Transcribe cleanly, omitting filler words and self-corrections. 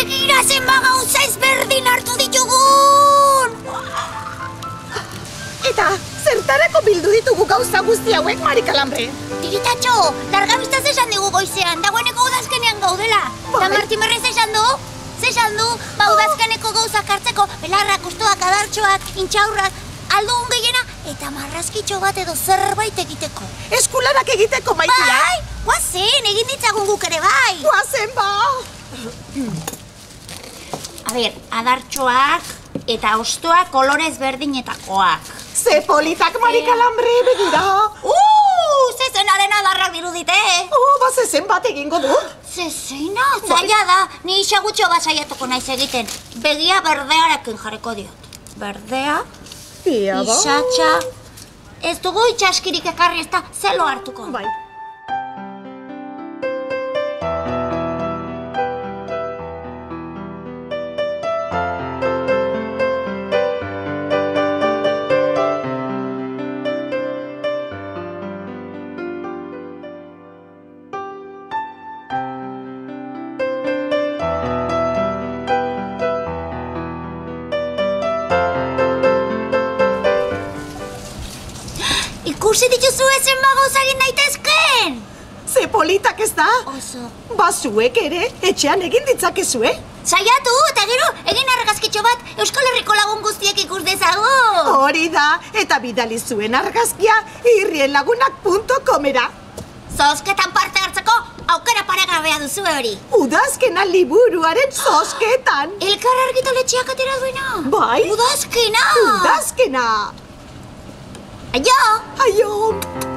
Begira zenba gauza ezberdin hartu ditugun! Eta, zertarako bildu ditugu gauza guzti hauek, Mari Kalambre? Tiritatxo, largabistaz esan digu goizean, dagoeneko udazkenean gaudela. Eta Martimerrez esan du? Zesan du, udazkeneko gauzak hartzeko, belarrak, ustoak, adartxoak, intxaurrak, aldugun gehiena, eta marrazkitxo bat edo zerbait egiteko. Eskularak egiteko, Maitia? Bai, guazen, egin ditzagun guk ere bai. Guazen, ba! A ber, adartxoak eta ostoak kolorez berdinetakoak. Ze politak, Mari Kalambre, begira! Zezenaren adarrak dirudite! Zezen bat egingo du? Zezena, zaila da, ni isagutxo bat saiatuko naiz egiten. Begia berdearekin jarriko diot. Berdea, isatxa... Ez dugu itxaskirik ekarri ez da, zelo hartuko. Bai. Ikusi dituzu ezen bagoz egin daitezken! Ze politak ez da? Oso. Zuek ere, etxean egin ditzakezue? Saiatu, eta gero, egin argazkitxo bat Euskal Herriko lagun guztiek ikus dezagun! Hori da, eta bidali zuen argazkia irrienlagunak.comera. Zozketan parte hartzeko, aukera paregabea duzu hori. Udazkena liburuaren zozketan. Elkar argitaletxeak atera duena. Bai? Udazkena! Udazkena! Aio! Aio!